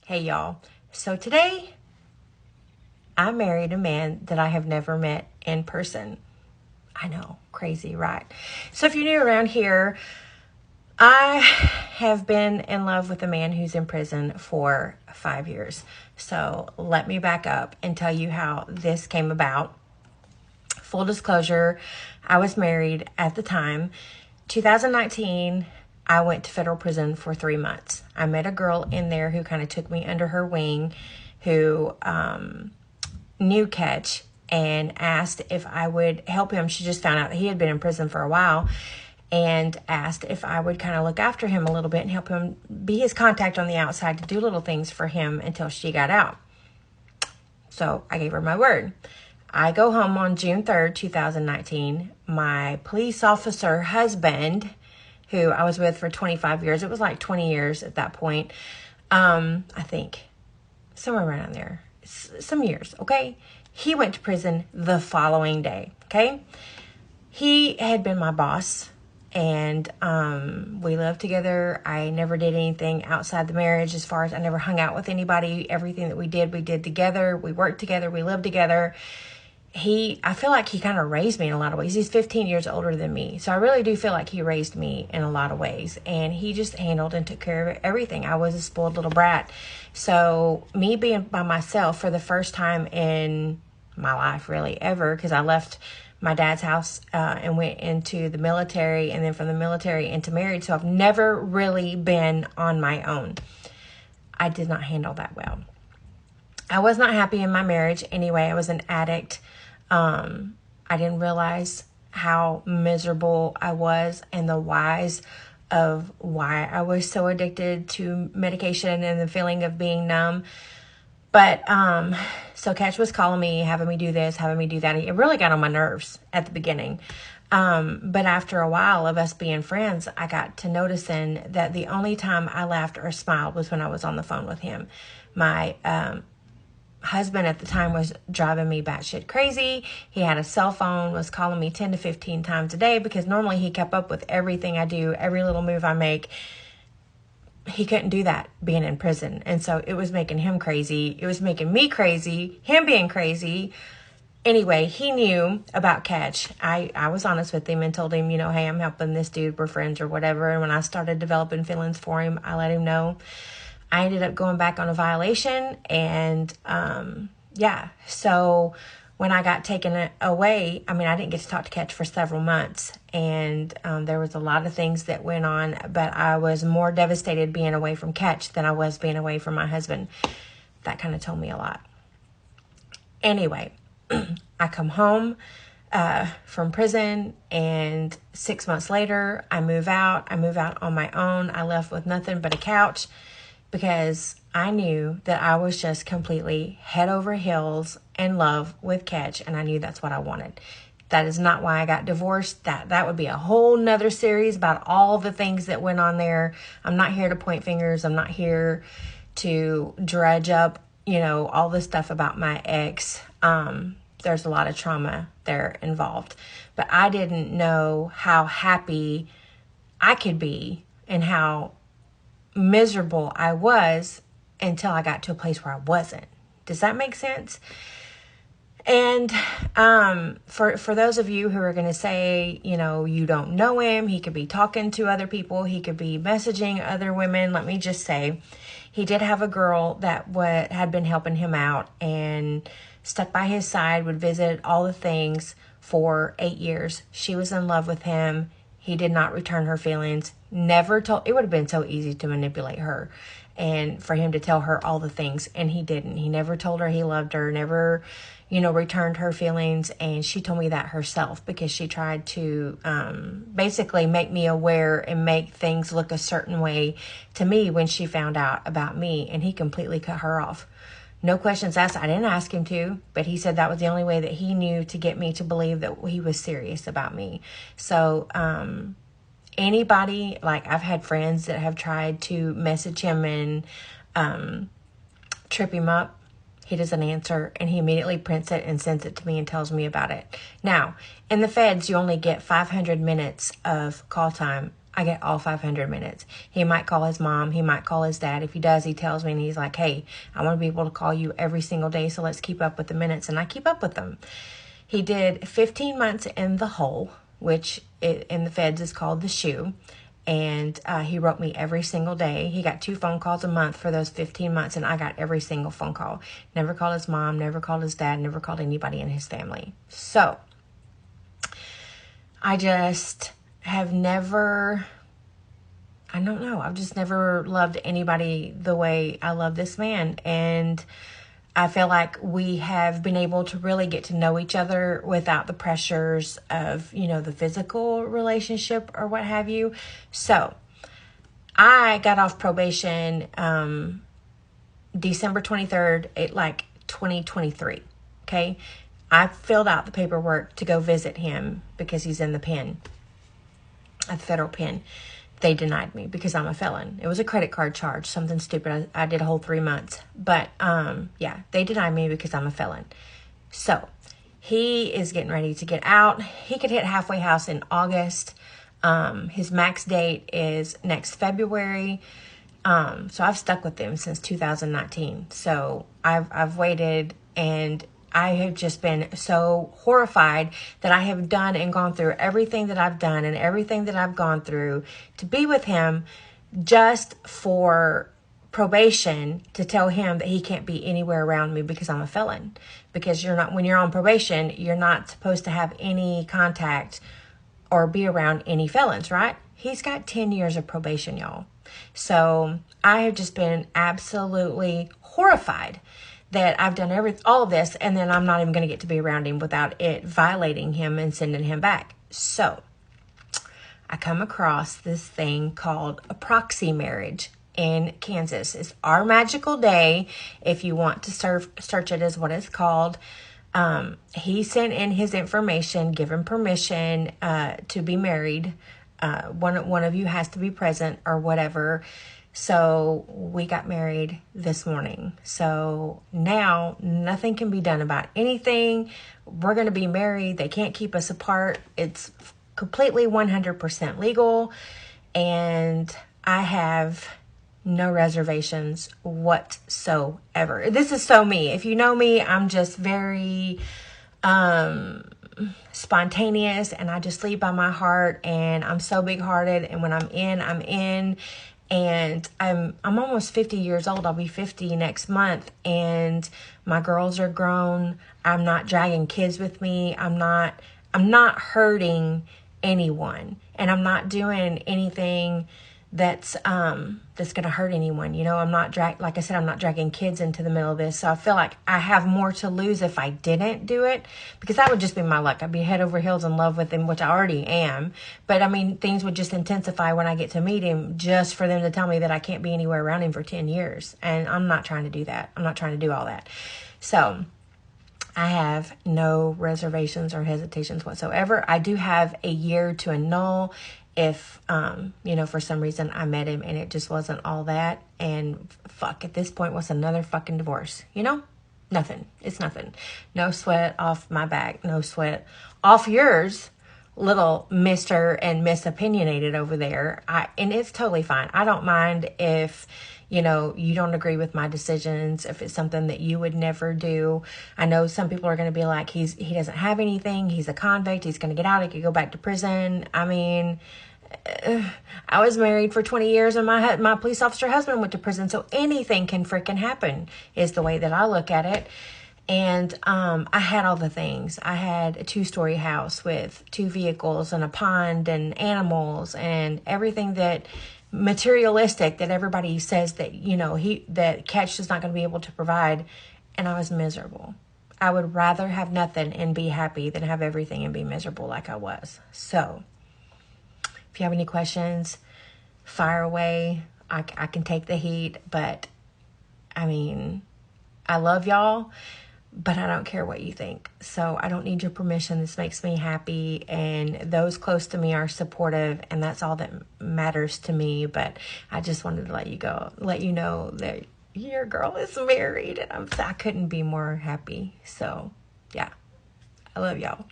Hey y'all, so today I married a man that I have never met in person. I know, crazy, right? So if you're new around here, I have been in love with a man who's in prison for 5 years. So let me back up and tell you how this came about. Full disclosure, I was married at the time. 2019, I went to federal prison for 3 months. I met a girl in there who kind of took me under her wing, who knew Ketch and asked if I would help him. She just found out that he had been in prison for a while and asked if I would kind of look after him a little bit and help him be his contact on the outside to do little things for him until she got out. So I gave her my word. I go home on June 3rd, 2019. My police officer husband, who I was with for 25 years, it was like 20 years at that point, I think, somewhere around there, some years, okay? He went to prison the following day, okay? He had been my boss, and we lived together. I never did anything outside the marriage as far as I never hung out with anybody. Everything that we did together. We worked together. We lived together. I feel like he kind of raised me in a lot of ways. He's 15 years older than me. So I really do feel like he raised me in a lot of ways. And he just handled and took care of everything. I was a spoiled little brat. So me being by myself for the first time in my life, really, ever, because I left my dad's house and went into the military, and then from the military into married. So I've never really been on my own. I did not handle that well. I was not happy in my marriage anyway. I was an addict. I didn't realize how miserable I was and the whys of why I was so addicted to medication and the feeling of being numb. But so Ketch was calling me, having me do this, having me do that. It really got on my nerves at the beginning. But after a while of us being friends, I got to noticing that the only time I laughed or smiled was when I was on the phone with him. My husband at the time was driving me batshit crazy. He had a cell phone, was calling me 10 to 15 times a day because normally he kept up with everything I do, every little move I make. He couldn't do that being in prison. And so it was making him crazy. It was making me crazy, him being crazy. Anyway, he knew about Ketch. I was honest with him and told him, hey, I'm helping this dude. We're friends or whatever. And when I started developing feelings for him, I let him know. I ended up going back on a violation, and so when I got taken away, I didn't get to talk to Ketch for several months, and there was a lot of things that went on, but I was more devastated being away from Ketch than I was being away from my husband. That kind of told me a lot. Anyway, I come home from prison, and 6 months later, I move out. I move out on my own. I left with nothing but a couch, because I knew that I was just completely head over heels in love with Ketch, and I knew that's what I wanted. That is not why I got divorced. That would be a whole nother series about all the things that went on there. I'm not here to point fingers. I'm not here to dredge up, all the stuff about my ex. There's a lot of trauma there involved. But I didn't know how happy I could be and how miserable I was until I got to a place where I wasn't. Does that make sense? And for those of you who are going to say, you don't know him, he could be talking to other people, he could be messaging other women. Let me just say, he did have a girl that had been helping him out and stuck by his side, would visit, all the things for 8 years. She was in love with him. He did not return her feelings. Never told. It would have been so easy to manipulate her and for him to tell her all the things. And he didn't. He never told her he loved her, never, returned her feelings. And she told me that herself because she tried to basically make me aware and make things look a certain way to me when she found out about me. And he completely cut her off. No questions asked. I didn't ask him to, but he said that was the only way that he knew to get me to believe that he was serious about me. So, anybody, I've had friends that have tried to message him and trip him up. He doesn't answer, and he immediately prints it and sends it to me and tells me about it. Now, in the feds, you only get 500 minutes of call time. I get all 500 minutes. He might call his mom. He might call his dad. If he does, he tells me, and he's like, hey, I want to be able to call you every single day, so let's keep up with the minutes. And I keep up with them. He did 15 months in the hole, which in the feds is called the shoe. And he wrote me every single day. He got 2 phone calls a month for those 15 months, and I got every single phone call. Never called his mom, never called his dad, never called anybody in his family. So I just have never, I don't know, I've just never loved anybody the way I love this man. And I feel like we have been able to really get to know each other without the pressures of, you know, the physical relationship or what have you. So I got off probation December 23rd, 2023. Okay. I filled out the paperwork to go visit him because he's in the pen, a federal pen. They denied me because I'm a felon. It was a credit card charge, something stupid. I did a whole 3 months. But, yeah, they denied me because I'm a felon. So, he is getting ready to get out. He could hit halfway house in August. His max date is next February. So, I've stuck with him since 2019. So, I've waited, and I have just been so horrified that I have done and gone through everything that I've done and everything that I've gone through to be with him just for probation, to tell him that he can't be anywhere around me because I'm a felon. Because when you're on probation, you're not supposed to have any contact or be around any felons, right? He's got 10 years of probation, y'all. So I have just been absolutely horrified that I've done all of this, and then I'm not even going to get to be around him without it violating him and sending him back. So I come across this thing called a proxy marriage in Kansas. It's Our Magical Day. If you want to search it, is what it's called. He sent in his information, given permission to be married. One of you has to be present or whatever. So we got married this morning. So now nothing can be done about anything. We're going to be married. They can't keep us apart. It's completely 100% legal. And I have no reservations whatsoever. This is so me. If you know me, I'm just very spontaneous, and I just lead by my heart, and I'm so big-hearted. And when I'm in, I'm in. And I'm almost 50 years old. I'll be 50 next month, and my girls are grown. I'm not dragging kids with me. I'm not hurting anyone, and I'm not doing anything that's going to hurt anyone. You know, I'm not like I said, I'm not dragging kids into the middle of this. So I feel like I have more to lose if I didn't do it, because that would just be my luck. I'd be head over heels in love with him, which I already am. But I mean, things would just intensify when I get to meet him, just for them to tell me that I can't be anywhere around him for 10 years. And I'm not trying to do that. I'm not trying to do all that. So I have no reservations or hesitations whatsoever. I do have a year to annul if, for some reason I met him and it just wasn't all that. And fuck, at this point, what's another fucking divorce? You know? Nothing. It's nothing. No sweat off my back. No sweat off yours, little Mr. and Miss Opinionated over there. And it's totally fine. I don't mind if, you don't agree with my decisions, if it's something that you would never do. I know some people are going to be like, he doesn't have anything. He's a convict. He's going to get out. He could go back to prison. I mean, I was married for 20 years and my police officer husband went to prison. So anything can freaking happen is the way that I look at it. And I had all the things. I had a 2-story house with 2 vehicles and a pond and animals and everything that materialistic that everybody says that, that Catch is not going to be able to provide. And I was miserable. I would rather have nothing and be happy than have everything and be miserable like I was. So if you have any questions, fire away. I can take the heat, but I mean, I love y'all, but I don't care what you think. So I don't need your permission. This makes me happy, and those close to me are supportive, and that's all that matters to me. But I just wanted to let you know that your girl is married, and I couldn't be more happy. So yeah, I love y'all.